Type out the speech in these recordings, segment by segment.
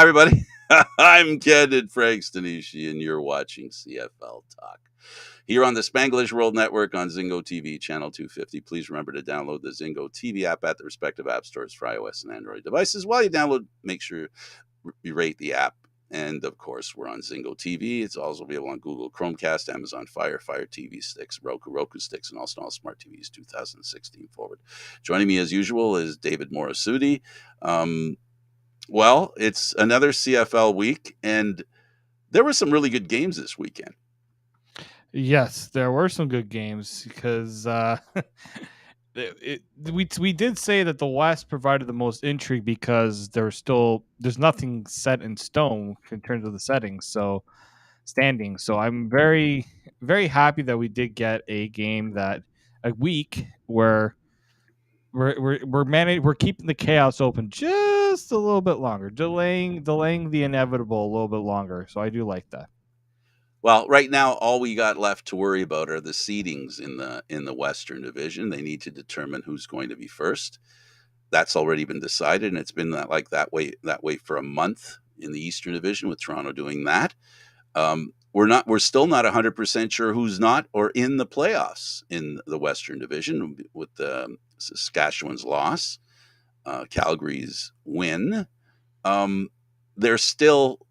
everybody. I'm Candid Frank Stanisci, and you're watching CFL Talk. Here on the Spanglish World Network on Zingo TV, channel 250. Please remember to download the Zingo TV app at the respective app stores for iOS and Android devices. While you download, make sure you rate the app. And, of course, we're on Zingo TV. It's also available on Google Chromecast, Amazon Fire TV sticks, Roku sticks, and also all smart TVs 2016 forward. Joining me, as usual, is David Morassutti. Well, it's another CFL week, and there were some really good games this weekend. Yes, there were some good games because we did say that the West provided the most intrigue because there's nothing set in stone in terms of the settings, standing. So I'm very, very happy that we did get a week where we're keeping the chaos open just a little bit longer, delaying the inevitable a little bit longer. So I do like that. Well, right now, all we got left to worry about are the seedings in the Western Division. They need to determine who's going to be first. That's already been decided, and it's been that way for a month in the Eastern Division, with Toronto doing that. We're still not 100% sure who's not or in the playoffs in the Western Division, with Saskatchewan's loss, Calgary's win. They're still,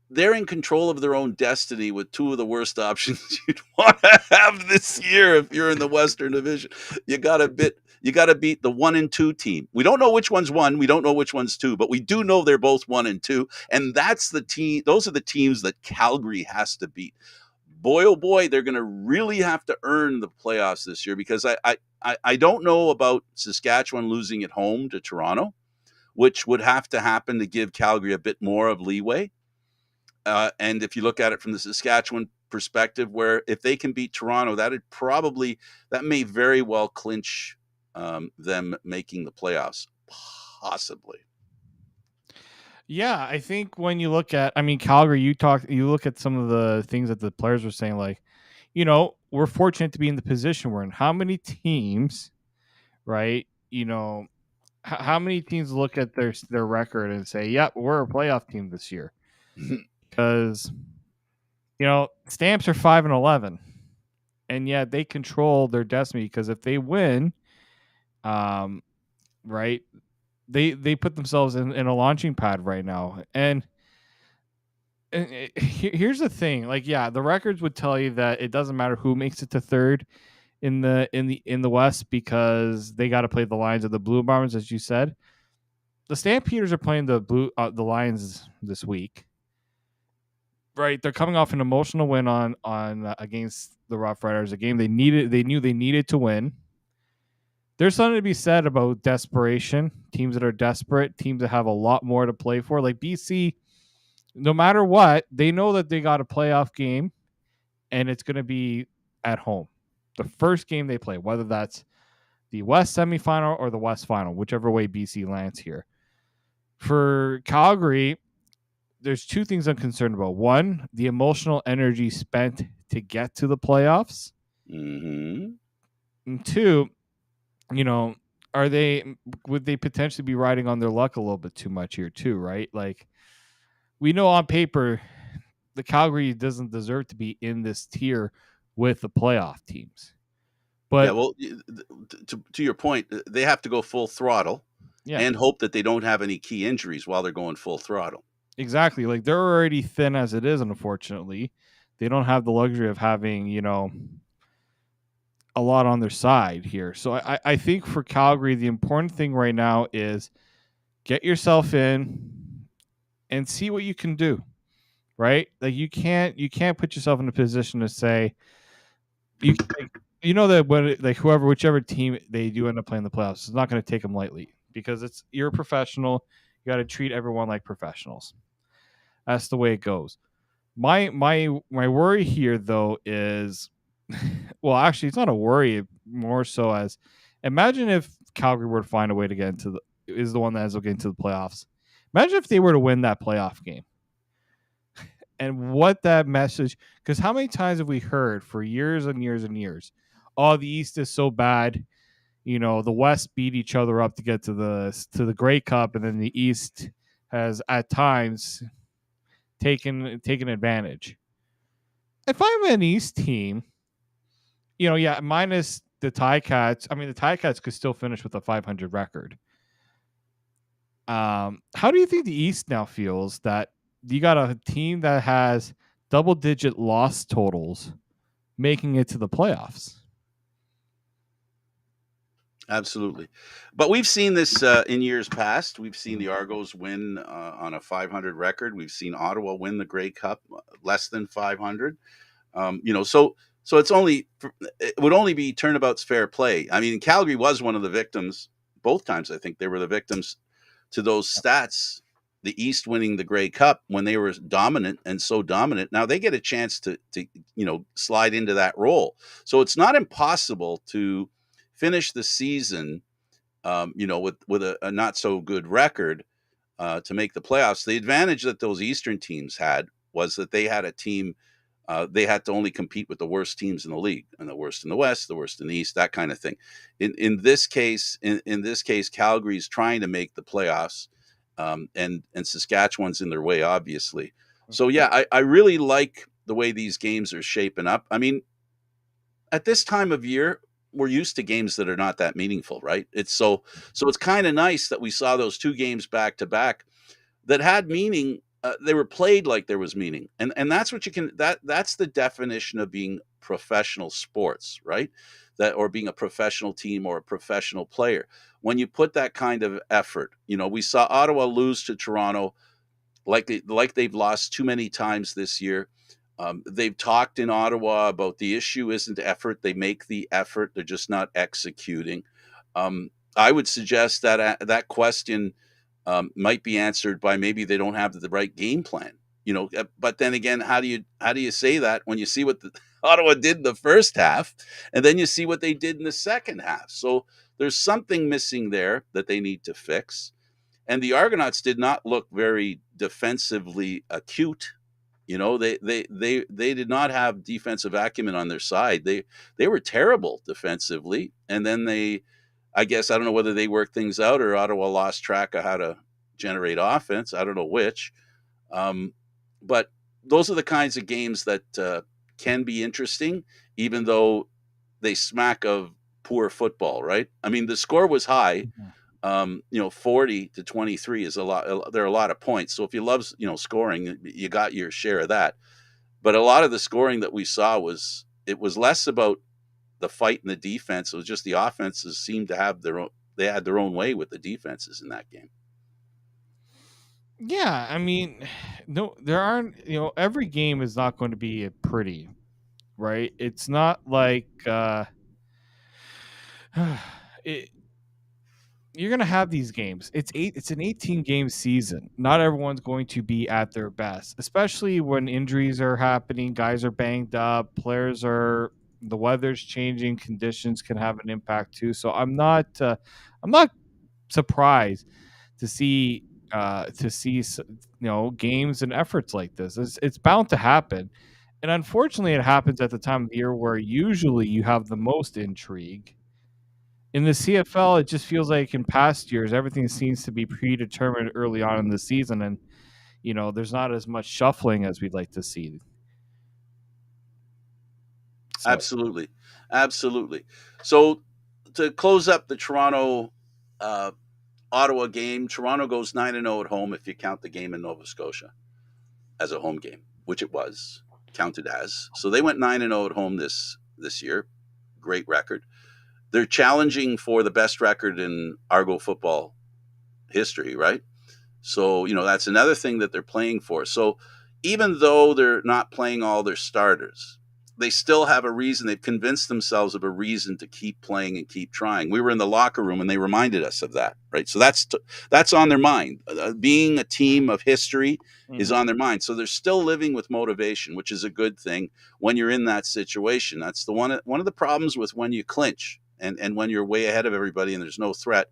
they're in control of their own destiny with two of the worst options you'd want to have this year if you're in the Western Division. You got to beat the 1 and 2 team. We don't know which one's 1, we don't know which one's 2, but we do know they're both 1 and 2, and that's the team. Those are the teams that Calgary has to beat. Boy, oh boy, they're going to really have to earn the playoffs this year, because I don't know about Saskatchewan losing at home to Toronto, which would have to happen to give Calgary a bit more of leeway. And if you look at it from the Saskatchewan perspective, where if they can beat Toronto, that may very well clinch them making the playoffs, possibly. Yeah, I think when you look at, Calgary, you look at some of the things that the players were saying, like, we're fortunate to be in the position we're in. How many teams, right? How many teams look at their record and say, "Yep, we're a playoff team this year"? Because Stamps are 5-11, and yet they control their destiny, because if they win, right, they put themselves in a launching pad right now. And here's the thing, the records would tell you that it doesn't matter who makes it to third in the West, because they got to play the Lions or the Blue Bombers, as you said. The Stampeders are playing the Lions this week. Right, they're coming off an emotional win on against the Roughriders, a game they knew they needed to win. There's something to be said about desperation. Teams that are desperate, teams that have a lot more to play for, like BC. No matter what, they know that they got a playoff game, and it's going to be at home. The first game they play, whether that's the West semifinal or the West final, whichever way BC lands here. For Calgary, there's two things I'm concerned about. One, the emotional energy spent to get to the playoffs. Mm-hmm. And two, would they potentially be riding on their luck a little bit too much here too, right? Like, we know on paper, the Calgary doesn't deserve to be in this tier with the playoff teams. But yeah, well, to your point, they have to go full throttle, and hope that they don't have any key injuries while they're going full throttle. Exactly. Like, they're already thin as it is, unfortunately. They don't have the luxury of having, a lot on their side here. So I think for Calgary, the important thing right now is get yourself in and see what you can do, right? Like, you can't put yourself in a position to say, that when, like, whichever team they do end up playing the playoffs, it's not going to take them lightly, because you're a professional. You got to treat everyone like professionals. That's the way it goes. My worry here, though, is, well, actually, it's not a worry, more so as, imagine if Calgary were to find a way to get is the one that ends up getting to the playoffs. Imagine if they were to win that playoff game. And what that message, because how many times have we heard for years and years and years, oh, the East is so bad, the West beat each other up to get to the Grey Cup, and then the East has at times taken advantage. If I'm an East team, minus the Ticats. I mean, the Ticats could still finish with a 500 record. How do you think the East now feels that you got a team that has double-digit loss totals making it to the playoffs? Absolutely. But we've seen this in years past. We've seen the Argos win on a 500 record. We've seen Ottawa win the Grey Cup less than 500. So it would only be turnabout's fair play. I mean, Calgary was one of the victims both times. I think they were the victims to those stats. The East winning the Grey Cup when they were dominant and so dominant. Now they get a chance to slide into that role. So it's not impossible to finish the season, with a not so good record to make the playoffs. The advantage that those Eastern teams had was that they had a team. They had to only compete with the worst teams in the league, and the worst in the West, the worst in the East, that kind of thing. In this case, Calgary's trying to make the playoffs, and Saskatchewan's in their way, obviously. So yeah, I really like the way these games are shaping up. I mean, at this time of year, we're used to games that are not that meaningful, right? It's it's kind of nice that we saw those two games back to back that had meaning. They were played like there was meaning, and that's what that's the definition of being professional sports, right? That, or being a professional team or a professional player. When you put that kind of effort, we saw Ottawa lose to Toronto like they've lost too many times this year. They've talked in Ottawa about the issue isn't effort. They make the effort. They're just not executing. I would suggest that that question might be answered by maybe they don't have the right game plan. But then again, how do you say that when you see what Ottawa did in the first half, and then you see what they did in the second half? So there's something missing there that they need to fix. And the Argonauts did not look very defensively acute. They did not have defensive acumen on their side. They were terrible defensively, and then I guess I don't know whether they worked things out or Ottawa lost track of how to generate offense. I don't know which, but those are the kinds of games that can be interesting, even though they smack of poor football. Right? I mean, the score was high. 40-23 is a lot. There are a lot of points. So if you love, scoring, you got your share of that. But a lot of the scoring that we saw was less about the fight and the defense. It was just the offenses seemed to have they had their own way with the defenses in that game. Yeah, I mean, no, there aren't. Every game is not going to be pretty, right? It's not like you're going to have these games. It's an 18 game season. Not everyone's going to be at their best, especially when injuries are happening, guys are banged up, the weather's changing, conditions can have an impact too. So I'm not surprised to see games and efforts like this. It's bound to happen. And unfortunately it happens at the time of the year where usually you have the most intrigue. In the CFL, it just feels like in past years, everything seems to be predetermined early on in the season, and there's not as much shuffling as we'd like to see. So. Absolutely. So to close up the Toronto Ottawa game, Toronto goes 9-0 at home if you count the game in Nova Scotia as a home game, which it was counted as. So they went 9-0 at home this year. Great record. They're challenging for the best record in Argo football history, right? So, that's another thing that they're playing for. So even though they're not playing all their starters, they still have a reason. They've convinced themselves of a reason to keep playing and keep trying. We were in the locker room and they reminded us of that, right? So that's on their mind. Being a team of history is on their mind. So they're still living with motivation, which is a good thing when you're in that situation. That's one of the problems with when you clinch and when you're way ahead of everybody and there's no threat,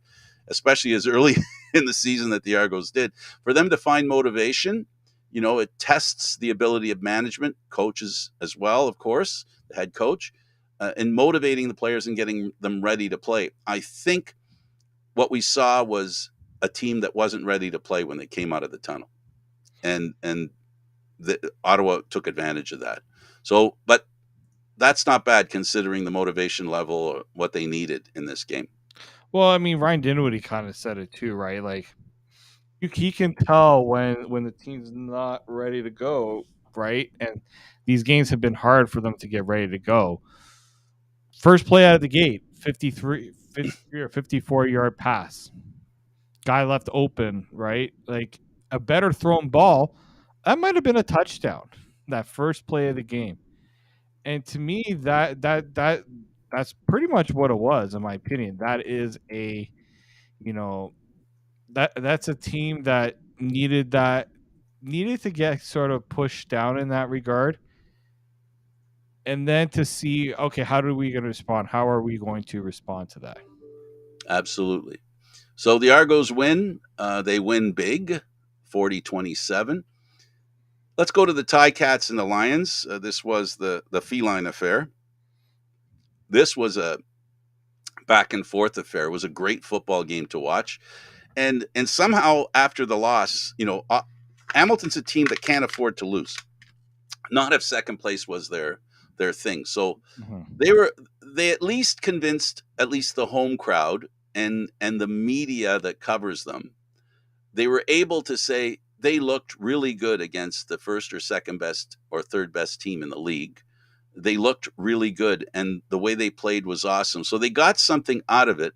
especially as early in the season that the Argos did. For them to find motivation, it tests the ability of management, coaches as well, of course, the head coach, in motivating the players and getting them ready to play. I think what we saw was a team that wasn't ready to play when they came out of the tunnel, and Ottawa took advantage of that. So, but that's not bad considering the motivation level or what they needed in this game. Well, I mean, Ryan Dinwiddie kind of said it too, right? Like he can tell when the team's not ready to go, right? And these games have been hard for them to get ready to go. First play out of the gate, 53 or 54-yard pass. Guy left open, right? Like a better thrown ball, that might have been a touchdown. That first play of the game. And to me, that's pretty much what it was, in my opinion. That is a, you know, that's a team that needed to get sort of pushed down in that regard, and then to see, okay, how are we going to respond? How are we going to respond to that? Absolutely. So the Argos win. They win big, 40-27. Let's go to the Ticats and the Lions. This was the feline affair. This was a back and forth affair. It was a great football game to watch. And somehow after the loss, Hamilton's a team that can't afford to lose. Not if second place was their thing. So they at least convinced at least the home crowd and the media that covers them. They were able to say they looked really good against the first or second best or third best team in the league. They looked really good, and the way they played was awesome. So they got something out of it.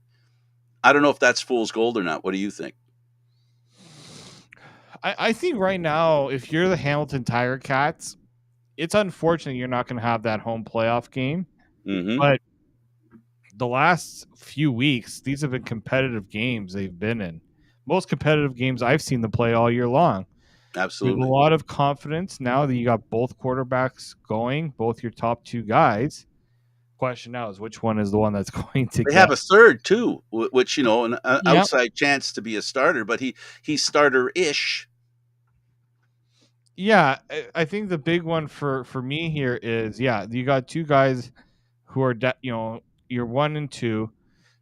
I don't know if that's fool's gold or not. What do you think? I think right now, if you're the Hamilton Tiger Cats, it's unfortunate you're not going to have that home playoff game. Mm-hmm. But the last few weeks, these have been competitive games they've been in. Most competitive games I've seen them play all year long. Absolutely. With a lot of confidence now that you got both quarterbacks going, both your top two guys. Question now is which one is the one that's going to They get. have a third too, which an outside chance to be a starter, but he's starter-ish. Yeah, I think the big one for me here is you got two guys who are you're 1 and 2.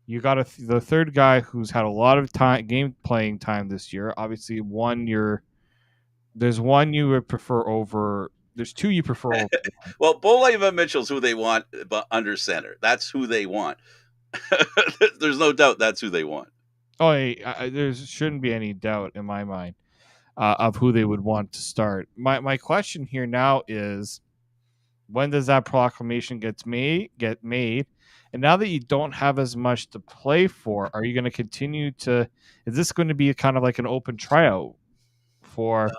You got the third guy who's had a lot of game playing time this year. Obviously, there's one you would prefer over. There's two you prefer over. Well, Boleva Mitchell's who they want under center. That's who they want. There's no doubt that's who they want. Oh, there shouldn't be any doubt in my mind of who they would want to start. My question here now is, when does that proclamation get made? And now that you don't have as much to play for, are you going to continue to? Is this going to be kind of like an open tryout for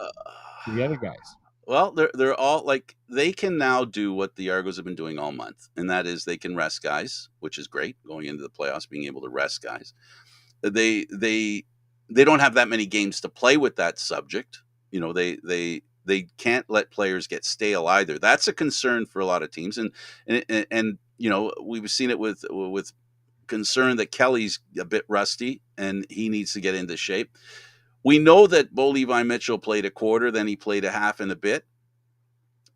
the other guys? Well, they're all like they can now do what the Argos have been doing all month, and that is they can rest guys, which is great going into the playoffs, being able to rest guys. They don't have that many games to play with that subject. They can't let players get stale either. That's a concern for a lot of teams, and we've seen it with concern that Kelly's a bit rusty and he needs to get into shape. We know that Bo Levi Mitchell played a quarter, then he played a half and a bit.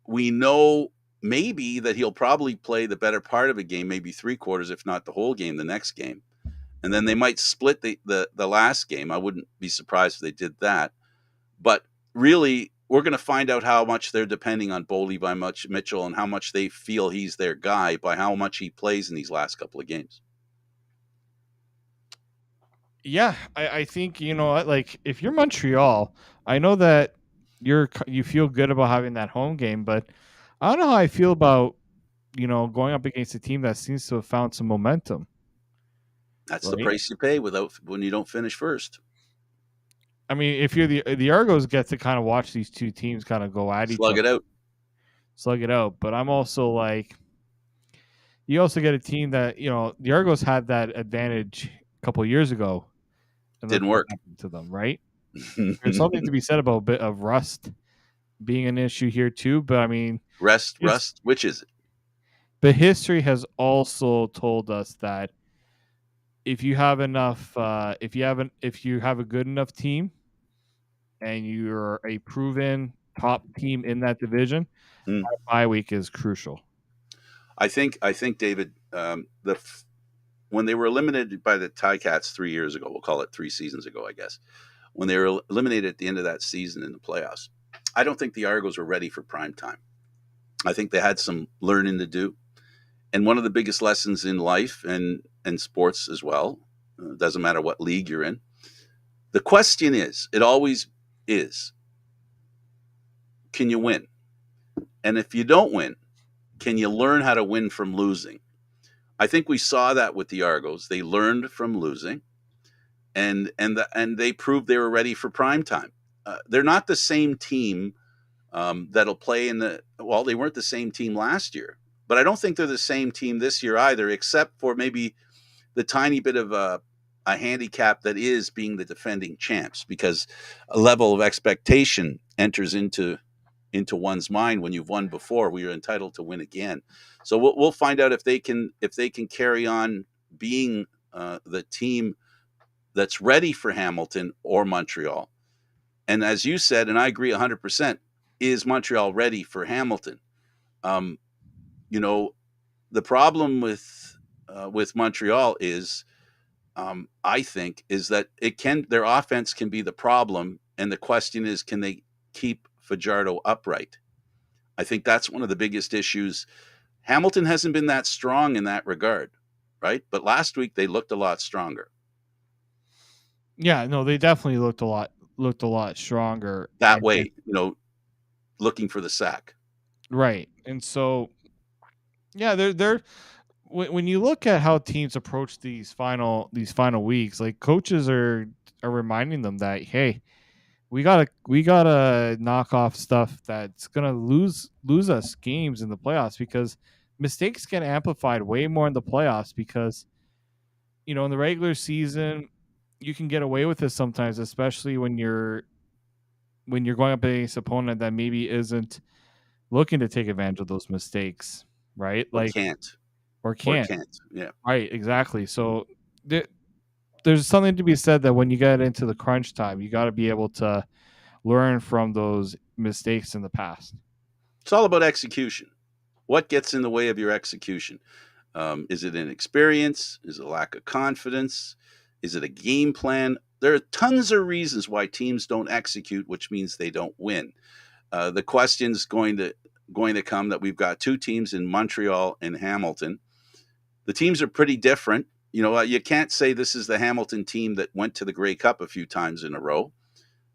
We know maybe that he'll probably play the better part of a game, maybe 3/4, if not the whole game, the next game. And then they might split the last game. I wouldn't be surprised if they did that. But really, we're going to find out how much they're depending on Bo Levi Mitchell and how much they feel he's their guy by how much he plays in these last couple of games. Yeah, I think like if you're Montreal, I know that you feel good about having that home game, but I don't know how I feel about going up against a team that seems to have found some momentum. That's right? The price you pay when you don't finish first. I mean, if you're the Argos get to kind of watch these two teams kind of go at each other, slug it out. But I'm also like, you also get a team that the Argos had that advantage a couple of years ago. And didn't work to them, right? There's something to be said about a bit of rust being an issue here too, but I mean, rust. Which is it? But history has also told us that if you have enough, if you have a good enough team, and you're a proven top team in that division, bye week is crucial. I think David, when they were eliminated by the Ticats 3 years ago, we'll call it 3 seasons ago, I guess, when they were eliminated at the end of that season in the playoffs, I don't think the Argos were ready for prime time. I think they had some learning to do. And one of the biggest lessons in life and sports as well, doesn't matter what league you're in, the question is, it always is, can you win? And if you don't win, can you learn how to win from losing? I think we saw that with the Argos. They learned from losing, and they proved they were ready for prime time. They're not the same team that'll play in the. Well, they weren't the same team last year, but I don't think they're the same team this year either, except for maybe the tiny bit of a handicap that is being the defending champs, because a level of expectation enters into one's mind when you've won before. We are entitled to win again. So we'll find out if they can carry on being the team that's ready for Hamilton or Montreal. And as you said, and I agree 100%, is Montreal ready for Hamilton? You know, the problem with Montreal is, I think, is that their offense can be the problem, and the question is, can they keep Fajardo upright? I think that's one of the biggest issues. Hamilton hasn't been that strong in that regard, right? But last week they looked a lot stronger. Yeah, no, they definitely looked a lot stronger that way, looking for the sack. Right. And so, yeah, they're when you look at how teams approach these final weeks, like coaches are reminding them that, hey, we gotta knock off stuff that's gonna lose us games in the playoffs, because mistakes get amplified way more in the playoffs, because in the regular season you can get away with this sometimes, especially when you're going up against an opponent that maybe isn't looking to take advantage of those mistakes, right? Or Like can't. Yeah. Right, exactly. So there's something to be said that when you get into the crunch time, you got to be able to learn from those mistakes in the past. It's all about execution. What gets in the way of your execution? Is it inexperience? Is it a lack of confidence? Is it a game plan? There are tons of reasons why teams don't execute, which means they don't win. The question's going to come that we've got two teams in Montreal and Hamilton. The teams are pretty different. You can't say this is the Hamilton team that went to the Grey Cup a few times in a row.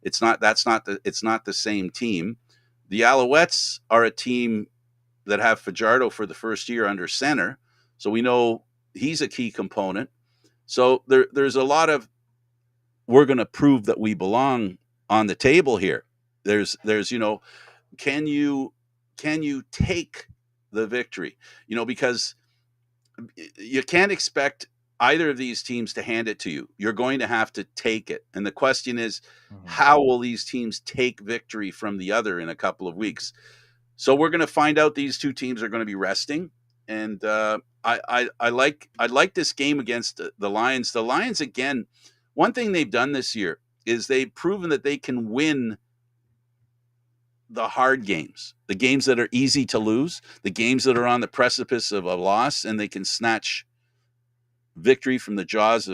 It's not the same team. The Alouettes are a team that have Fajardo for the first year under center, so we know he's a key component. So there's a lot of, we're going to prove that we belong on the table here. There's can you take the victory? Because you can't expect either of these teams to hand it to you. You're going to have to take it. And the question is, how will these teams take victory from the other in a couple of weeks? So we're going to find out. These two teams are going to be resting. And I like this game against the Lions. The Lions, again, one thing they've done this year is they've proven that they can win the hard games, the games that are easy to lose, the games that are on the precipice of a loss, and they can snatch victory from the jaws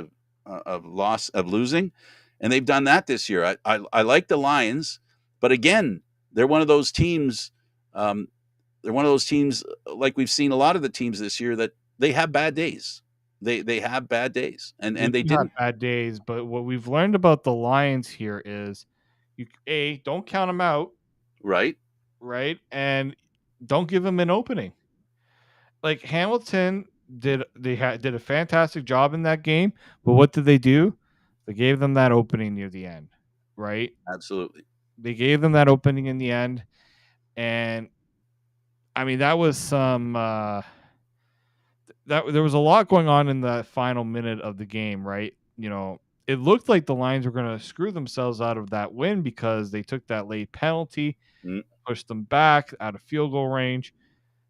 of losing. And they've done that this year. I like the Lions, but again, they're one of those teams. They're one of those teams, like we've seen a lot of the teams this year, that they have bad days. They have bad days, and they didn't have bad days. But what we've learned about the Lions here is, don't count them out. Right. And don't give them an opening. Like Hamilton did a fantastic job in that game, but what did they do? They gave them that opening near the end, right? Absolutely. They gave them that opening in the end, and I mean that was some that there was a lot going on in the final minute of the game, right? It looked like the Lions were going to screw themselves out of that win because they took that late penalty, pushed them back out of field goal range.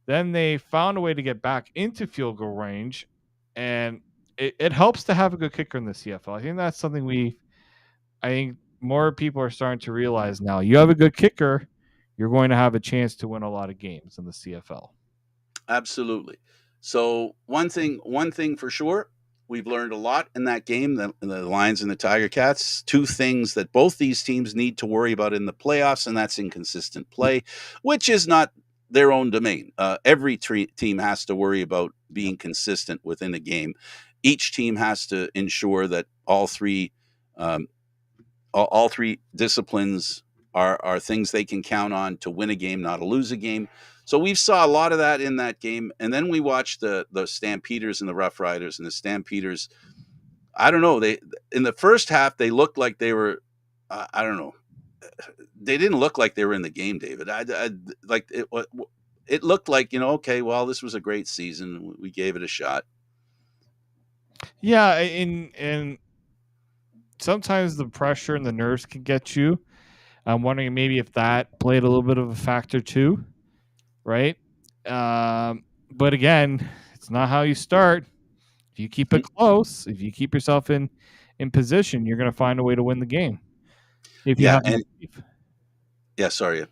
Then they found a way to get back into field goal range, and it helps to have a good kicker in the CFL. I think that's something I think more people are starting to realize now. You have a good kicker, you're going to have a chance to win a lot of games in the CFL. Absolutely. So one thing for sure, we've learned a lot in that game, the Lions and the Tiger Cats. Two things that both these teams need to worry about in the playoffs, and that's inconsistent play, which is not their own domain. Every team has to worry about being consistent within a game. Each team has to ensure that all three disciplines are things they can count on to win a game, not to lose a game. So we saw a lot of that in that game. And then we watched the Stampeders and the Roughriders, and the Stampeders. I don't know. They in the first half they looked like they were. I don't know. They didn't look like they were in the game, David. I like it. It looked like, okay, well, this was a great season. We gave it a shot. Yeah, and sometimes the pressure and the nerves can get you. I'm wondering maybe if that played a little bit of a factor too, right? But again, it's not how you start. If you keep it close, if you keep yourself in position, you're going to find a way to win the game. If you have that belief. Yeah, sorry.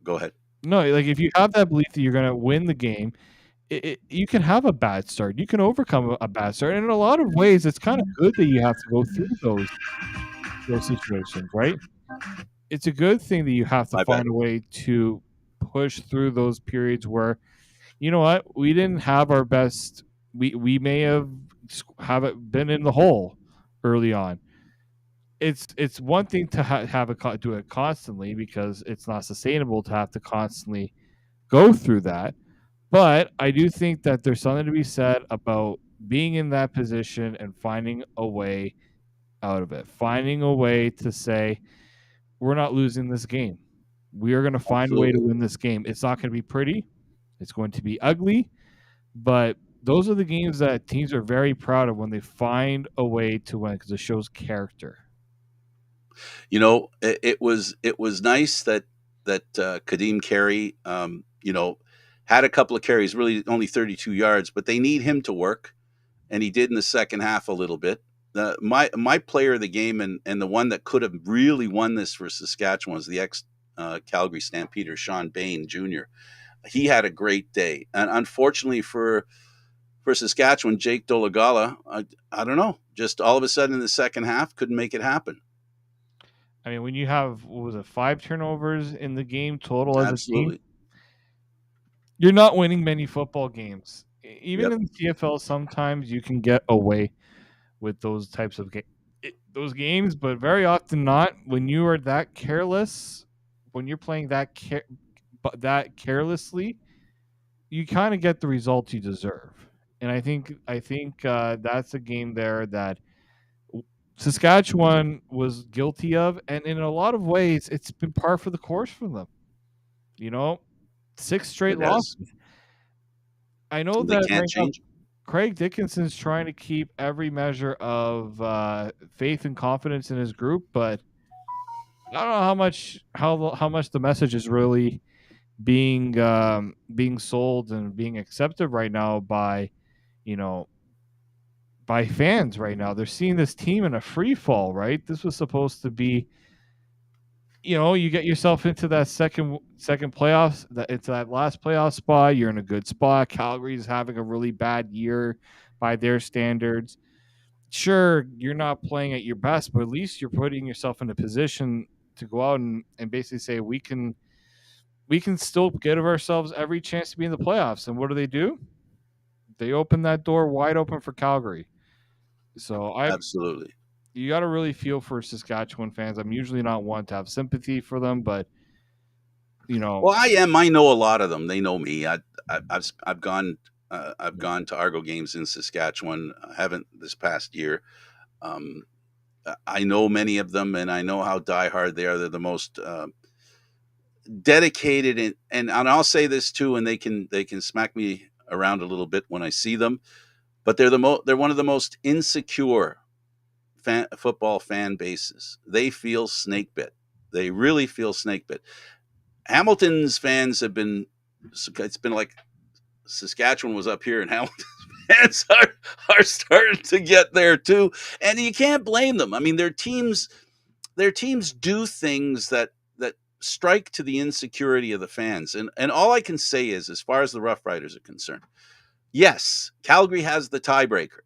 Go ahead. No, like if you have that belief that you're going to win the game, you can have a bad start. You can overcome a bad start. And in a lot of ways, it's kind of good that you have to go through those situations, right? It's a good thing that you have to find a way to push through those periods where, you know what, we didn't have our best. We may have it been in the hole early on. It's one thing to do it constantly, because it's not sustainable to have to constantly go through that. But I do think that there's something to be said about being in that position and finding a way out of it, finding a way to say, we're not losing this game. We are going to find a way to win this game. It's not going to be pretty. It's going to be ugly. But those are the games that teams are very proud of when they find a way to win, because it shows character. It was nice that Kadeem Carey, had a couple of carries, really only 32 yards, but they need him to work, and he did in the second half a little bit. My player of the game, and the one that could have really won this for Saskatchewan, was the ex-Calgary Stampeder, Sean Bain Jr. He had a great day, and unfortunately for Saskatchewan, Jake Dolegala, I don't know, just all of a sudden in the second half couldn't make it happen. I mean, when you have, 5 turnovers in the game total as a team, you're not winning many football games. Even in the CFL, sometimes you can get away with those types of those games, but very often not. When you are that careless, when you're playing that carelessly, you kind of get the results you deserve. And I think that's a game there that Saskatchewan was guilty of, and in a lot of ways, it's been par for the course for them. 6 straight losses. I know that can't change. Craig Dickinson's trying to keep every measure of faith and confidence in his group, but I don't know how much the message is really being sold and being accepted right now by fans right now. They're seeing this team in a free fall, right? This was supposed to be, you get yourself into that second playoffs, into that last playoff spot. You're in a good spot. Calgary's having a really bad year by their standards. Sure, you're not playing at your best, but at least you're putting yourself in a position to go out and basically say, we can still give ourselves every chance to be in the playoffs. And what do? They open that door wide open for Calgary. So absolutely, you got to really feel for Saskatchewan fans. I'm usually not one to have sympathy for them, but well, I am. I know a lot of them. They know me. I've gone to Argo games in Saskatchewan. I haven't this past year. I know many of them, and I know how diehard they are. They're the most dedicated, and I'll say this too, and they can smack me around a little bit when I see them, but they're one of the most insecure football fan bases. They feel snake bit. They really feel snake bit. Hamilton's fans have been. It's been like Saskatchewan was up here, and Hamilton's fans are starting to get there too, and you can't blame them. I mean, their teams do things that strike to the insecurity of the fans, and all I can say is, as far as the Roughriders are concerned, yes, Calgary has the tiebreaker.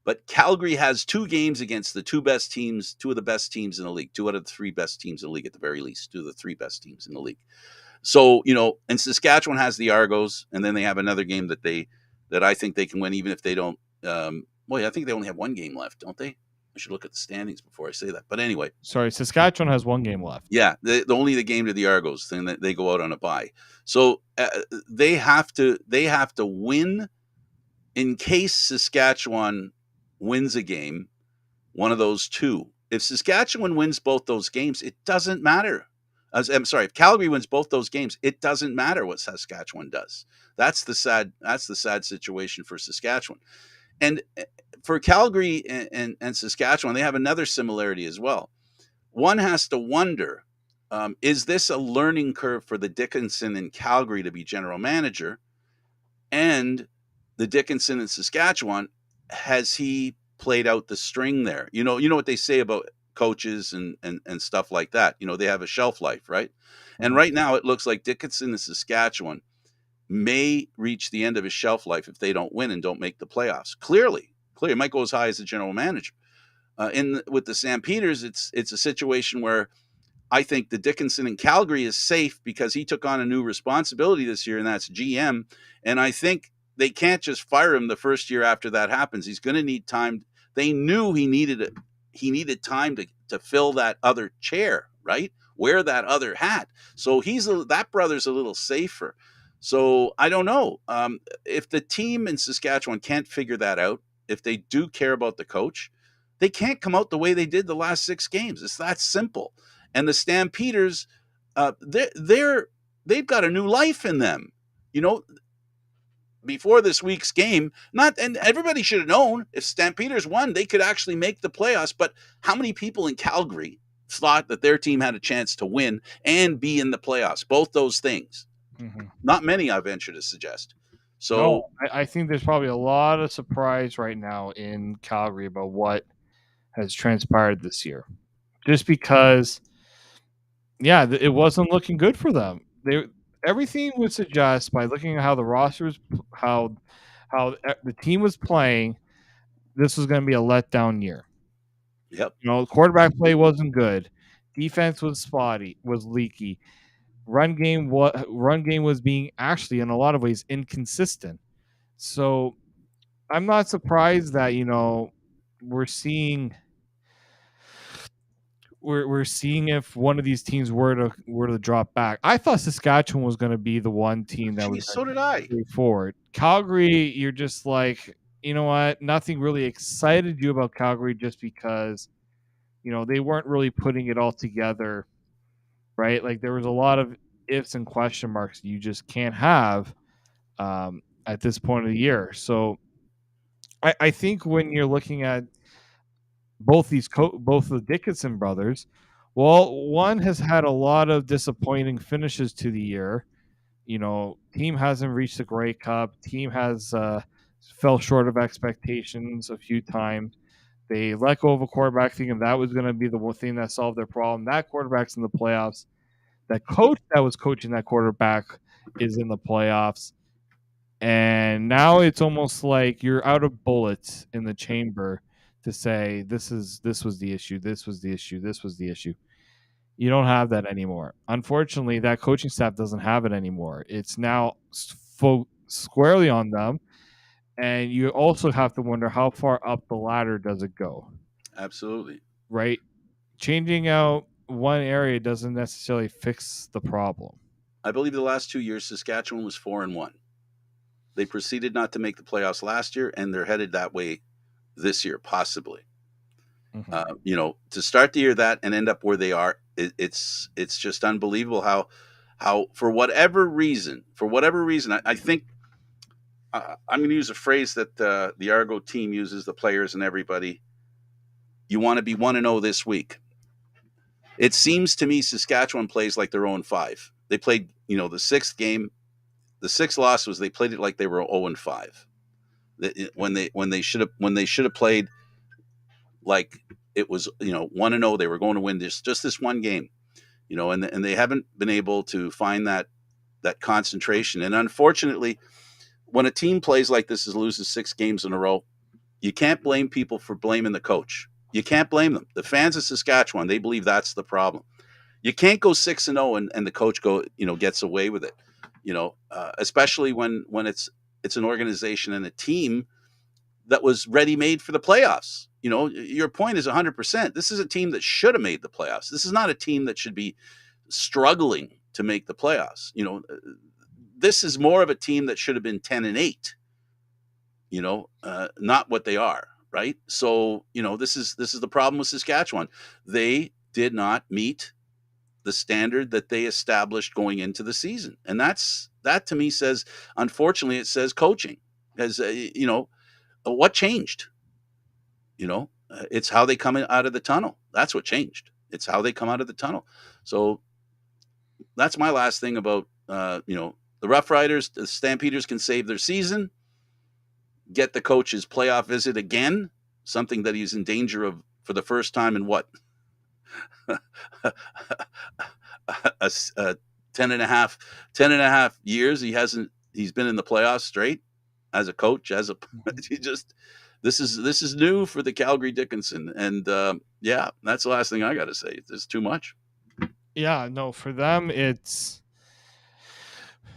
But Calgary has 2 games against the 2 best teams, 2 of the best teams in the league, 2 out of the 3 best teams in the league at the very least, 2 of the 3 best teams in the league. So, and Saskatchewan has the Argos, and then they have another game that I think they can win, even if they don't. I think they only have 1 game left, don't they? I should look at the standings before I say that. But anyway, sorry, Saskatchewan has 1 game left. Yeah, only the game to the Argos, then they go out on a bye. So they have to win in case Saskatchewan wins a game, one of those 2. If Saskatchewan wins both those games, it doesn't matter. I'm sorry, if Calgary wins both those games, it doesn't matter what Saskatchewan does. That's the sad situation for Saskatchewan. And for Calgary and Saskatchewan, they have another similarity as well. One has to wonder, is this a learning curve for the Dickinson in Calgary to be general manager? And the Dickinson in Saskatchewan, has he played out the string there? You know what they say about coaches and stuff like that. They have a shelf life, right? And right now it looks like Dickinson in Saskatchewan may reach the end of his shelf life if they don't win and don't make the playoffs. Clearly, it might go as high as the general manager. With the Stampeders, it's a situation where I think the Dickinson in Calgary is safe because he took on a new responsibility this year, and that's GM. And I think they can't just fire him the first year after that happens. He's going to need time. They knew he needed time to fill that other chair, right? Wear that other hat. So that brother's a little safer. So I don't know. If the team in Saskatchewan can't figure that out, if they do care about the coach, they can't come out the way they did the last 6 games. It's that simple. And the Stampeders, they've got a new life in them. Before this week's game, and everybody should have known if Stampeders won, they could actually make the playoffs. But how many people in Calgary thought that their team had a chance to win and be in the playoffs? Both those things. Mm-hmm. Not many, I venture to suggest. So I think there's probably a lot of surprise right now in Calgary about what has transpired this year, just because, it wasn't looking good for them. Everything would suggest, by looking at how the roster was, how the team was playing, this was going to be a letdown year. Yep. Quarterback play wasn't good, defense was spotty, was leaky. Run game was being actually in a lot of ways inconsistent. So I'm not surprised that we're seeing if one of these teams were to drop back. I thought Saskatchewan was going to be the one team that was. So did I. Forward. Calgary, you're just like, you know what? Nothing really excited you about Calgary, just because they weren't really putting it all together, right? Like, there was a lot of ifs and question marks you just can't have at this point of the year. So I think when you're looking at both the Dickinson brothers, well, one has had a lot of disappointing finishes to the year. Team hasn't reached the Grey Cup. Team has fell short of expectations a few times. They let go of a quarterback thinking that was going to be the one thing that solved their problem. That quarterback's in the playoffs. That coach that was coaching that quarterback is in the playoffs. And now it's almost like you're out of bullets in the chamber to say this was the issue, this was the issue, this was the issue. You don't have that anymore. Unfortunately, that coaching staff doesn't have it anymore. It's now squarely on them. And you also have to wonder, how far up the ladder does it go? Absolutely. Right? Changing out one area doesn't necessarily fix the problem. I believe the last 2 years, Saskatchewan was 4-1. They proceeded not to make the playoffs last year, and they're headed that way this year, possibly. Mm-hmm. To start the year that and end up where they are, it's just unbelievable how for whatever reason, I think I'm going to use a phrase that the Argo team uses, the players and everybody. You want to be 1-0 this week. It seems to me Saskatchewan plays like they're 0-5. They played, the 6th game. The 6th loss was they played it like they were 0-5. When they should have played like it was 1-0. They were going to win just this one game, and they haven't been able to find that concentration. And unfortunately, when a team plays like this, loses 6 games in a row, You can't blame people for blaming the coach. You can't blame them. The fans of Saskatchewan, they believe that's the problem. You can't go 6-0 and the coach gets away with it. Especially when it's an organization and a team that was ready made for the playoffs. Your point is 100%. This is a team that should have made the playoffs. This is not a team that should be struggling to make the playoffs. This is more of a team that should have been 10-8. Not what they are, right? So, this is the problem with Saskatchewan. They did not meet the standard that they established going into the season. And that to me says, unfortunately, it says coaching. As what changed? It's how they come out of the tunnel. That's what changed. It's how they come out of the tunnel. So that's my last thing about, the Roughriders. The Stampeders can save their season, get the coach's playoff visit again, something that he's in danger of for the first time in what? 10 and a half years. He's been in the playoffs straight as a coach, this is new for the Calgary Dickinson. And that's the last thing I got to say. There's too much. Yeah, no, for them,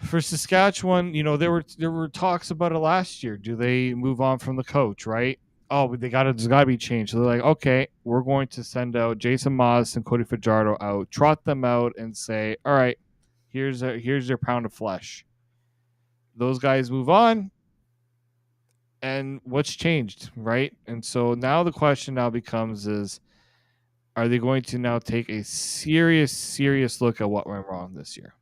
for Saskatchewan, there were talks about it last year. Do they move on from the coach, right? Oh, but there's got to be changed. So they're like, okay, we're going to send out Jason Moss and Cody Fajardo out, trot them out, and say, all right, here's your pound of flesh. Those guys move on, and what's changed, right? And so now the question now becomes is, are they going to now take a serious look at what went wrong this year?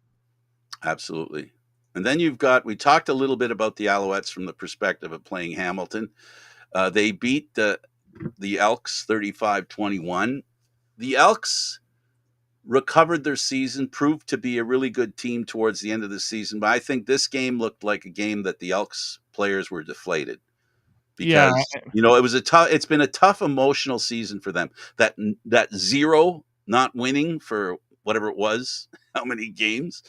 Absolutely. And then we talked a little bit about the Alouettes from the perspective of playing Hamilton. They beat the Elks 35-21. The Elks recovered their season, proved to be a really good team towards the end of the season. But I think this game looked like a game that the Elks players were deflated. Because, it's been a tough emotional season for them. That 0 not winning for whatever it was, how many games.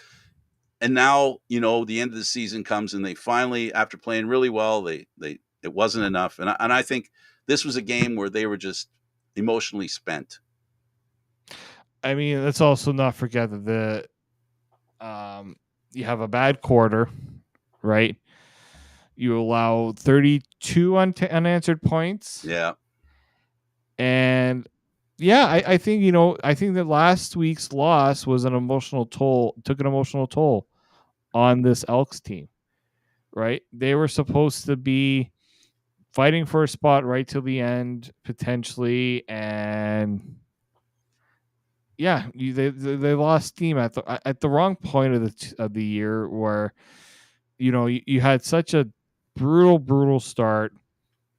And now, the end of the season comes and they finally, after playing really well, it wasn't enough. And I think this was a game where they were just emotionally spent. I mean, let's also not forget that you have a bad quarter, right? You allow 32 unanswered points. Yeah. And I think that last week's loss was took an emotional toll on this Elks team, right? They were supposed to be fighting for a spot right till the end, potentially, and they lost steam at the wrong point of the year, where you had such a brutal start.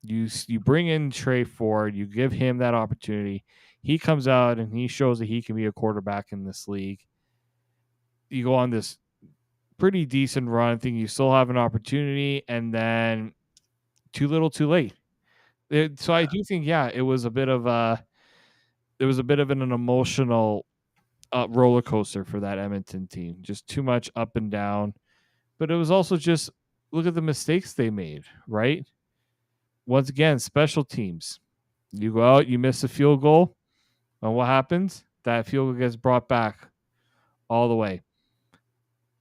You bring in Trey Ford, you give him that opportunity. He comes out and he shows that he can be a quarterback in this league. You go on this pretty decent run, think you still have an opportunity, and then too little, too late. So I do think, it was a bit of an emotional roller coaster for that Edmonton team. Just too much up and down. But it was also just, look at the mistakes they made, right? Once again, special teams. You go out, you miss a field goal, and what happens? That field goal gets brought back all the way.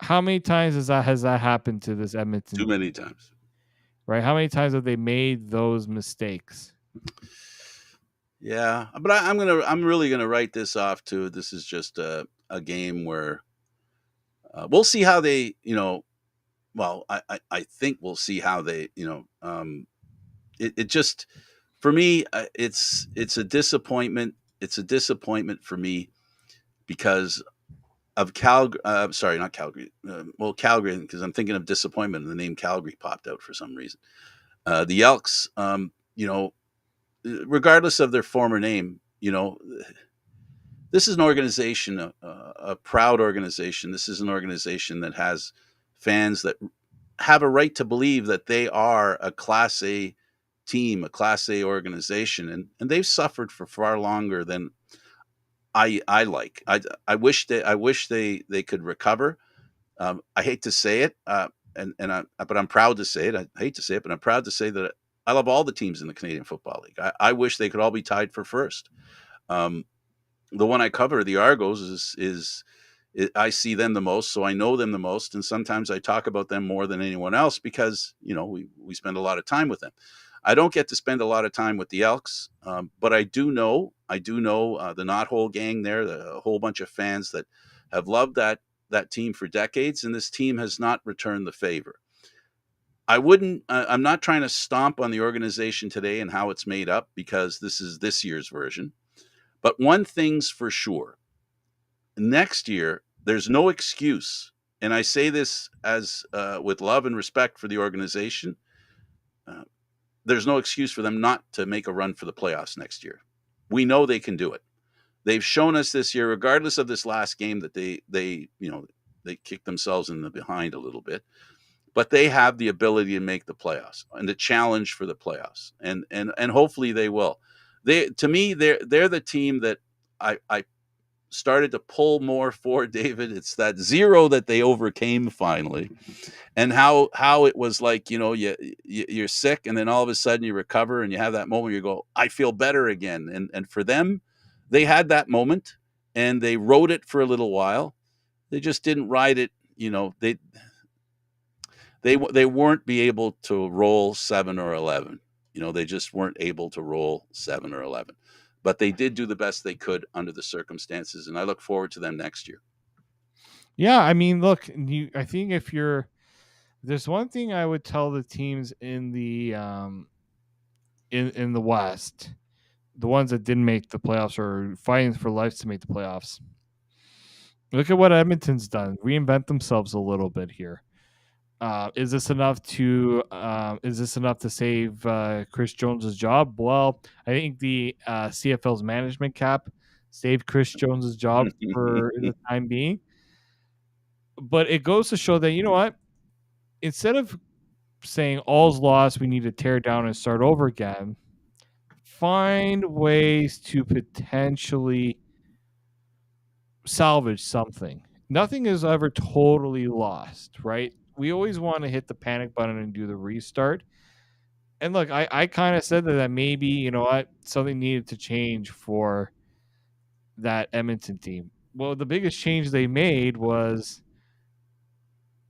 How many times has that happened to this Edmonton team? Too many times. Right? How many times have they made those mistakes? Yeah, but I'm really gonna write this off too. This is just a game where we'll see how they, I think we'll see how they, it just, for me, it's a disappointment. It's a disappointment for me because of Calgary. Sorry, not Calgary. Calgary, because I'm thinking of disappointment, and the name Calgary popped out for some reason. The Elks, regardless of their former name, this is an organization, a proud organization. This is an organization that has fans that have a right to believe that they are a Class A team, a Class A organization, and they've suffered for far longer than I like. I wish they could recover. I hate to say it, but I'm proud to say it. I hate to say it, but I'm proud to say that I love all the teams in the Canadian Football League. I wish they could all be tied for first. The one I cover, the Argos, is I see them the most, so I know them the most, and sometimes I talk about them more than anyone else because we spend a lot of time with them. I don't get to spend a lot of time with the Elks, but I do know the Knothole gang there, a whole bunch of fans that have loved that team for decades, and this team has not returned the favor. I'm not trying to stomp on the organization today and how it's made up because this is this year's version. But one thing's for sure. Next year, there's no excuse. And I say this as with love and respect for the organization. There's no excuse for them not to make a run for the playoffs next year. We know they can do it. They've shown us this year, regardless of this last game, that they kicked themselves in the behind a little bit. But they have the ability to make the playoffs and to challenge for the playoffs, and hopefully they will. To me, they're the team that I started to pull more for, David. It's that zero that they overcame finally, and how it was like you're sick, and then all of a sudden you recover, and you have that moment you go, I feel better again. And for them, they had that moment, and they rode it for a little while. They just didn't ride it. They weren't be able to roll 7 or 11. They just weren't able to roll 7 or 11. But they did do the best they could under the circumstances, and I look forward to them next year. Yeah, I mean, look, I think there's one thing I would tell the teams in the in the West, the ones that didn't make the playoffs or fighting for lives to make the playoffs. Look at what Edmonton's done. Reinvent themselves a little bit here. Is this enough to save Chris Jones's job? Well, I think the CFL's management cap saved Chris Jones's job for the time being. But it goes to show that, you know what? Instead of saying all's lost, we need to tear down and start over again, find ways to potentially salvage something. Nothing is ever totally lost, right? We always want to hit the panic button and do the restart. And look, I kind of said that maybe, something needed to change for that Edmonton team. Well, the biggest change they made was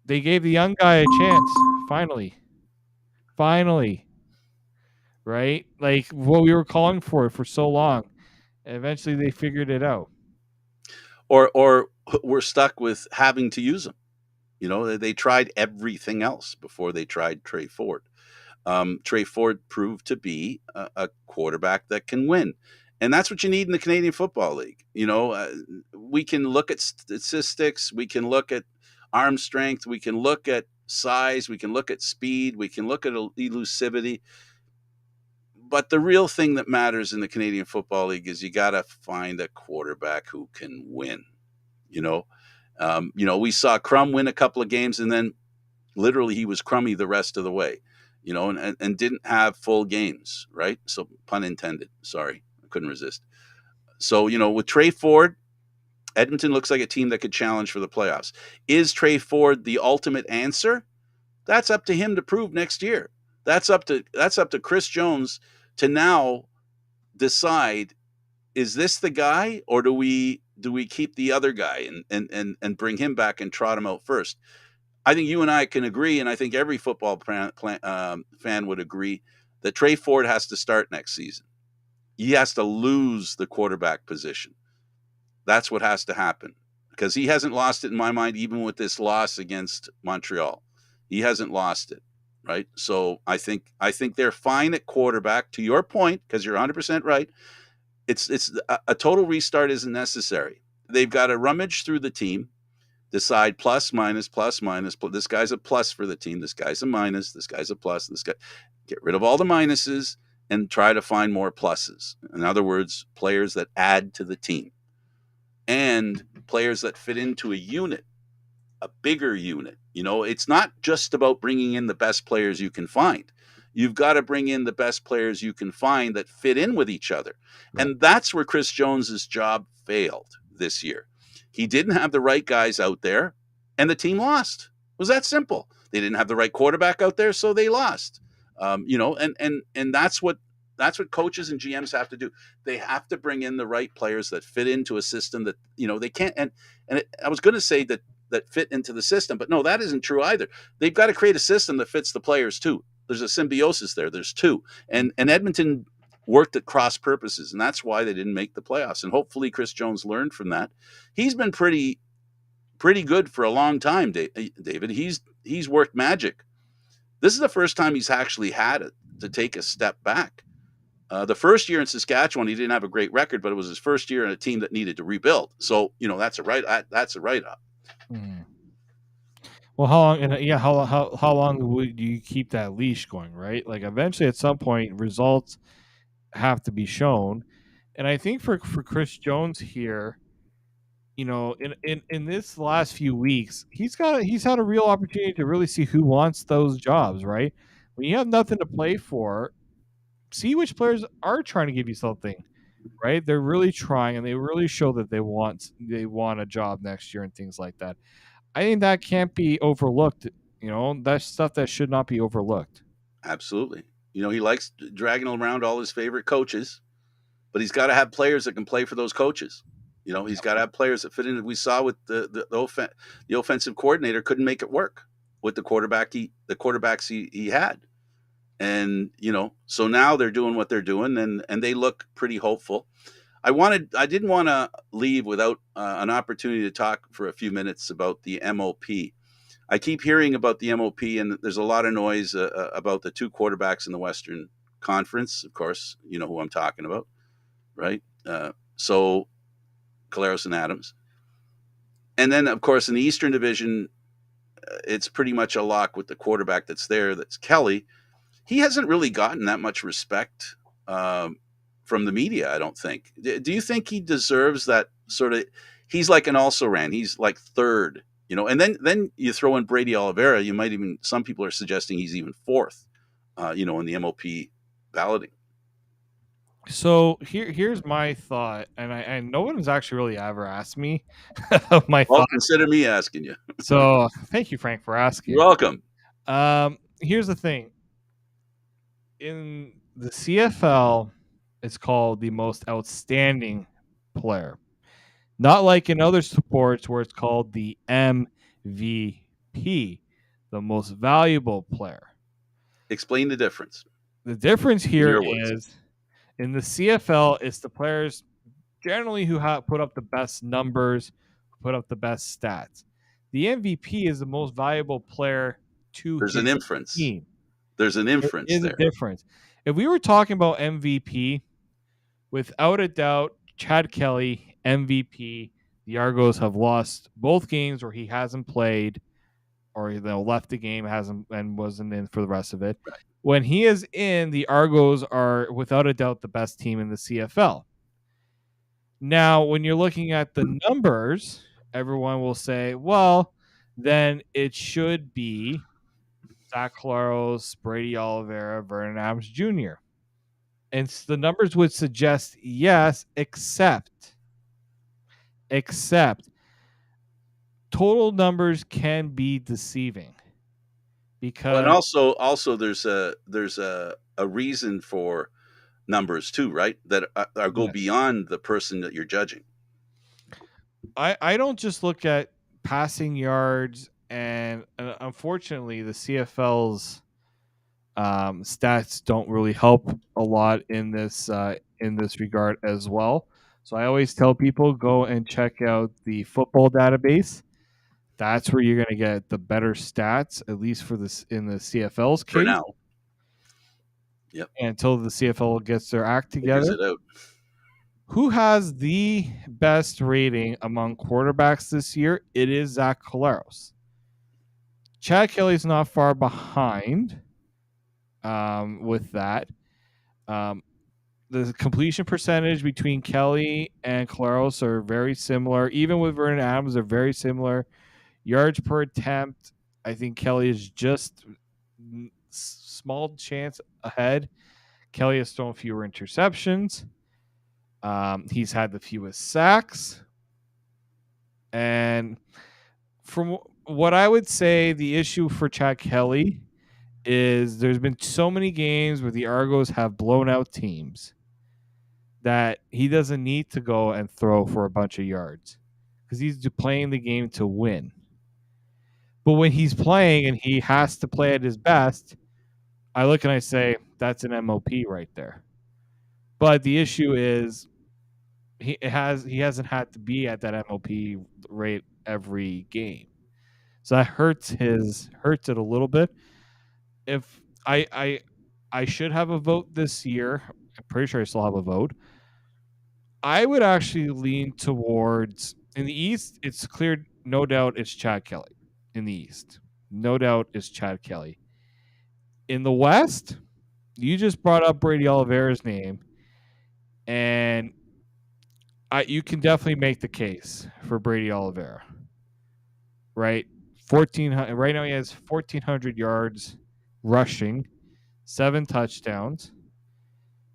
they gave the young guy a chance. Finally. Right? Like what we were calling for so long. And eventually they figured it out. Or we're stuck with having to use them. They tried everything else before they tried Trey Ford. Trey Ford proved to be a quarterback that can win. And that's what you need in the Canadian Football League. We can look at statistics. We can look at arm strength. We can look at size. We can look at speed. We can look at elusivity. But the real thing that matters in the Canadian Football League is you got to find a quarterback who can win. We saw Crum win a couple of games, and then literally he was crummy the rest of the way, and didn't have full games, right? So pun intended. Sorry, I couldn't resist. So, with Trey Ford, Edmonton looks like a team that could challenge for the playoffs. Is Trey Ford the ultimate answer? That's up to him to prove next year. That's up to Chris Jones to now decide, is this the guy, or do we keep the other guy and bring him back and trot him out first? I think you and I can agree, and I think every football fan would agree, that Trey Ford has to start next season. He has to lose the quarterback position. That's what has to happen, because he hasn't lost it in my mind, even with this loss against Montreal. He hasn't lost it, right? So I think they're fine at quarterback, to your point, because you're 100% right. It's a total restart isn't necessary. They've got to rummage through the team, decide plus, minus. This guy's a plus for the team. This guy's a minus. This guy's a plus. This guy, get rid of all the minuses and try to find more pluses. In other words, players that add to the team and players that fit into a unit, a bigger unit. It's not just about bringing in the best players you can find. You've got to bring in the best players you can find that fit in with each other. Right. And that's where Chris Jones's job failed this year. He didn't have the right guys out there, and the team lost. It was that simple. They didn't have the right quarterback out there, so they lost. And that's what coaches and GMs have to do. They have to bring in the right players that fit into a system that they can't. I was going to say that fit into the system, but no, that isn't true either. They've got to create a system that fits the players too. There's a symbiosis there. There's two, and Edmonton worked at cross purposes, and that's why they didn't make the playoffs. And hopefully, Chris Jones learned from that. He's been pretty good for a long time, David. He's worked magic. This is the first time he's actually had it to take a step back. The first year in Saskatchewan, he didn't have a great record, but it was his first year in a team that needed to rebuild. So that's a write up. Mm. Well, how long? And how long would you keep that leash going? Right, like eventually, at some point, results have to be shown. And I think for Chris Jones here, in this last few weeks, he's had a real opportunity to really see who wants those jobs. Right, when you have nothing to play for, see which players are trying to give you something. Right, they're really trying, and they really show that they want a job next year and things like that. I think that can't be overlooked. That's stuff that should not be overlooked. Absolutely. He likes dragging around all his favorite coaches, but he's got to have players that can play for those coaches. He's got to have players that fit in. We saw with the offensive coordinator couldn't make it work with the quarterbacks he had. And, so now they're doing what they're doing, and they look pretty hopeful. I didn't want to leave without an opportunity to talk for a few minutes about the MOP. I keep hearing about the MOP, and there's a lot of noise about the two quarterbacks in the Western Conference. Of course, you know who I'm talking about, right? So Collaros and Adams. And then, of course, in the Eastern Division, it's pretty much a lock with the quarterback that's there. That's Kelly. He hasn't really gotten that much respect from the media, I don't think. Do you think he deserves that sort of? He's like an also-ran. He's like third, and then you throw in Brady Oliveira. Some people are suggesting he's even fourth, in the MOP balloting. So here's my thought, and no one has actually really ever asked me my Well, thought. consider me asking you. So thank you, Frank, for asking. You're welcome. Here's the thing. In the CFL, it's called the most outstanding player. Not like in other sports where it's called the MVP, the most valuable player. Explain the difference. The difference here is in the CFL, it's the players generally who put up the best numbers, put up the best stats. The MVP is the most valuable player to There's his an inference. team. There's an inference there. There. A difference. If we were talking about MVP, without a doubt, Chad Kelly, MVP, the Argos have lost both games where he hasn't played or left the game, hasn't and wasn't in for the rest of it. Right. When he is in, the Argos are without a doubt the best team in the CFL. Now, when you're looking at the numbers, everyone will say, well, then it should be Zach Collaros, Brady Oliveira, Vernon Adams Jr. And the numbers would suggest yes, except total numbers can be deceiving because and also there's a reason for numbers too, right? That go beyond the person that you're judging. I don't just look at passing yards, and unfortunately, the CFL's stats don't really help a lot in this regard as well. So I always tell people go and check out the football database. That's where you're going to get the better stats, at least for this in the CFL's case. For now. Yep. Until the CFL gets their act together. Figures it out. Who has the best rating among quarterbacks this year? It is Zach Collaros. Chad Kelly's not far behind with that. The completion percentage between Kelly and Collaros are very similar. Even with Vernon Adams, they're very similar. Yards per attempt, I think Kelly is just small chance ahead. Kelly has thrown fewer interceptions. He's had the fewest sacks. And from what I would say, the issue for Chad Kelly is there's been so many games where the Argos have blown out teams that he doesn't need to go and throw for a bunch of yards because he's playing the game to win. But when he's playing and he has to play at his best, I look and I say, that's an MOP right there. But the issue is he hasn't had to be at that MOP rate every game. So that hurts it a little bit. If I should have a vote this year, I'm pretty sure I still have a vote. I would actually lean towards in the East, it's clear, no doubt it's Chad Kelly. In the East. No doubt it's Chad Kelly. In the West, you just brought up Brady Oliveira's name, and you can definitely make the case for Brady Oliveira. Right? 1400 right now he has 1400 yards rushing, 7 touchdowns.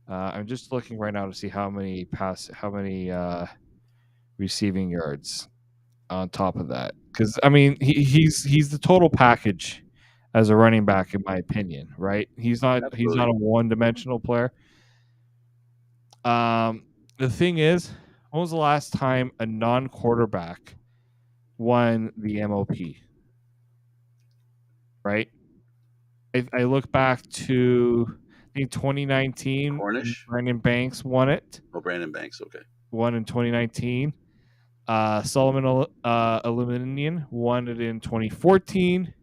I'm just looking right now to see how many receiving yards on top of that. Because I mean, he's the total package as a running back, in my opinion. Right? He's not Absolutely. a one-dimensional player. The thing is, when was the last time a non-quarterback won the MOP? Right? I look back to I think 2019. Cornish? Brandon Banks won it. Oh, Brandon Banks. Okay. Won in 2019. Solomon Illuminating won it in 2014.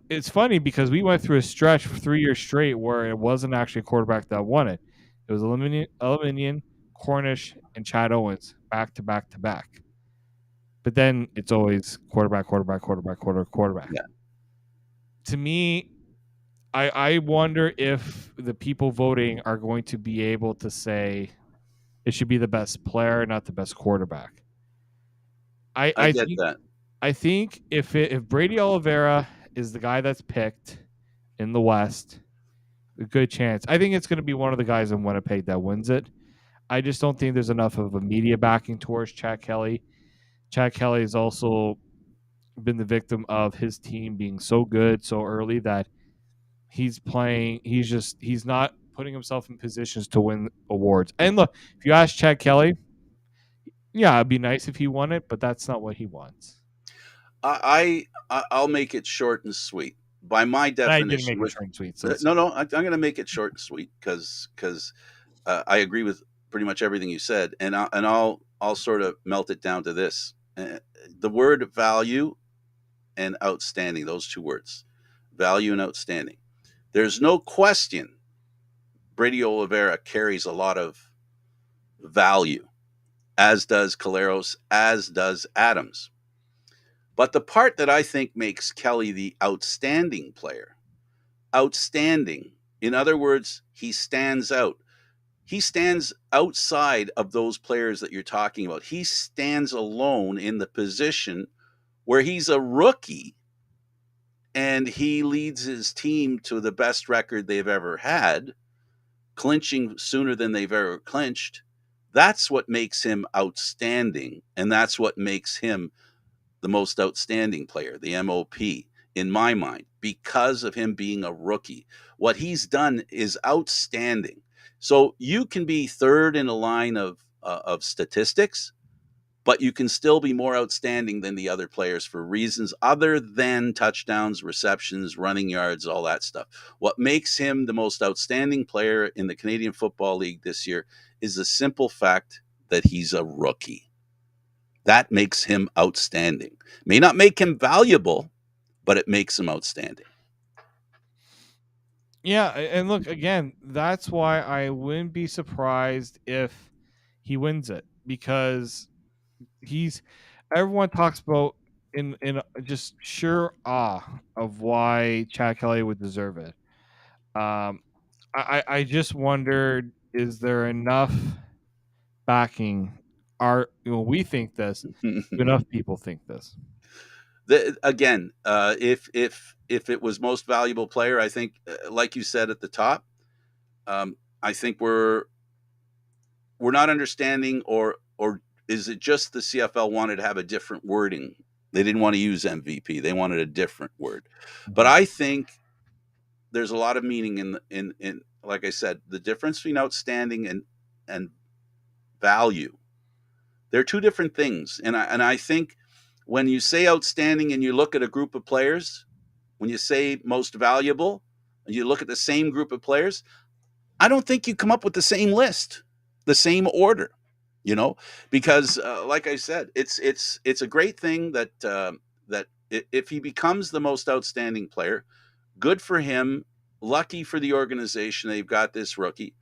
It's funny because we went through a stretch for 3 years straight where it wasn't actually a quarterback that won it. It was Illuminating, Cornish, and Chad Owens back to back to back. But then it's always quarterback. Yeah. To me, I wonder if the people voting are going to be able to say it should be the best player, not the best quarterback. I get that. I think if Brady Oliveira is the guy that's picked in the West, a good chance. I think it's going to be one of the guys in Winnipeg that wins it. I just don't think there's enough of a media backing towards Chad Kelly. Chad Kelly has also been the victim of his team being so good so early that he's not putting himself in positions to win awards. And look, if you ask Chad Kelly, yeah, it'd be nice if he won it, but that's not what he wants. I'll make it short and sweet. By my I didn't definition, make it short and sweet. So no, I'm going to make it short and sweet because I agree with pretty much everything you said, and I'll sort of melt it down to this: the word value and outstanding. Those two words, value and outstanding. There's no question Brady Oliveira carries a lot of value, as does Caleros, as does Adams. But the part that I think makes Kelly the outstanding player, outstanding, in other words, he stands out. He stands outside of those players that you're talking about. He stands alone in the position where he's a rookie and he leads his team to the best record they've ever had, clinching sooner than they've ever clinched. That's what makes him outstanding, and that's what makes him the most outstanding player, the MOP, in my mind, because of him being a rookie. What he's done is outstanding. So you can be third in a line of statistics, but you can still be more outstanding than the other players for reasons other than touchdowns, receptions, running yards, all that stuff. What makes him the most outstanding player in the Canadian Football League this year is the simple fact that he's a rookie. That makes him outstanding. May not make him valuable, but it makes him outstanding. yeah, and look again, that's why I wouldn't be surprised if he wins it because everyone talks about in just sure awe of why Chad Kelly would deserve it. I just wondered, is there enough backing? We think this? Do enough people think this? Again, if it was most valuable player, I think, like you said at the top, I think we're not understanding, or is it just the CFL wanted to have a different wording? They didn't want to use MVP. They wanted a different word. But I think there's a lot of meaning in like I said, the difference between outstanding and value. They're two different things. And I think when you say outstanding and you look at a group of players, when you say most valuable and you look at the same group of players, I don't think you come up with the same list, the same order, because like I said, it's a great thing that if he becomes the most outstanding player, good for him. Lucky for the organization, they've got this rookie.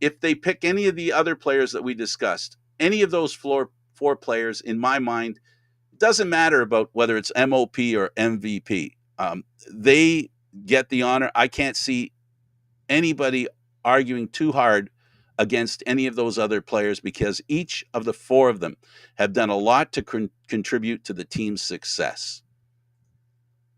If they pick any of the other players that we discussed, any of those four players, in my mind, it doesn't matter about whether it's MOP or MVP. They get the honor. I can't see anybody arguing too hard against any of those other players because each of the four of them have done a lot to contribute to the team's success.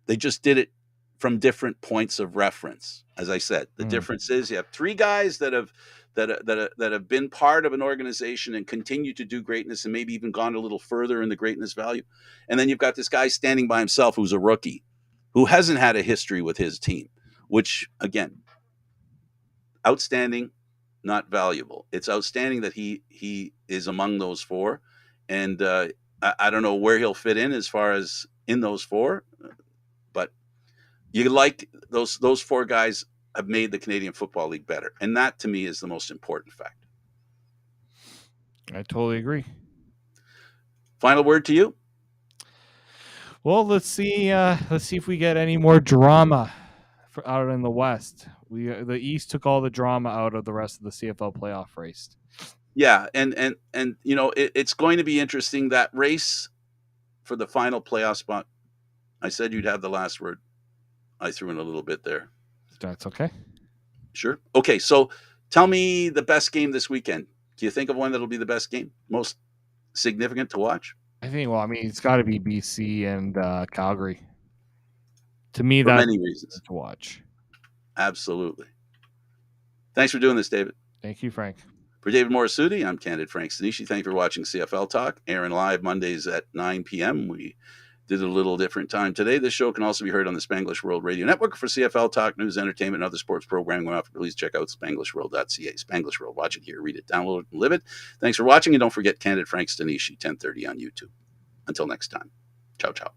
They just did it from different points of reference. As I said, the difference is you have three guys that have been part of an organization and continue to do greatness and maybe even gone a little further in the greatness value. And then you've got this guy standing by himself who's a rookie, who hasn't had a history with his team, which, again, outstanding, not valuable. It's outstanding that he is among those four. And I don't know where he'll fit in as far as in those four, but you like those four guys have made the Canadian Football League better. And that, to me, is the most important fact. I totally agree. Final word to you? Well, let's see if we get any more drama out in the West. The East took all the drama out of the rest of the CFL playoff race. Yeah, and it's going to be interesting, that race for the final playoff spot. I said you'd have the last word. I threw in a little bit there. That's okay. Sure. Okay, so tell me the best game this weekend. Do you think of one that'll be the best game, most significant to watch? I think, it's got to be BC and Calgary. To me, for that's many reasons to watch. Absolutely. Thanks for doing this, David. Thank you, Frank. For David Morassutti, I'm Candid Frank Stanisci. Thank you for watching CFL Talk, airing live Mondays at 9 p.m. We did a little different time today. This show can also be heard on the Spanglish World Radio Network. For CFL Talk, news, entertainment, and other sports programming, please check out spanglishworld.ca. Spanglish World. Watch it here, read it, download it, and live it. Thanks for watching, and don't forget Candid Frank Stanisci, 10:30 on YouTube. Until next time. Ciao, ciao.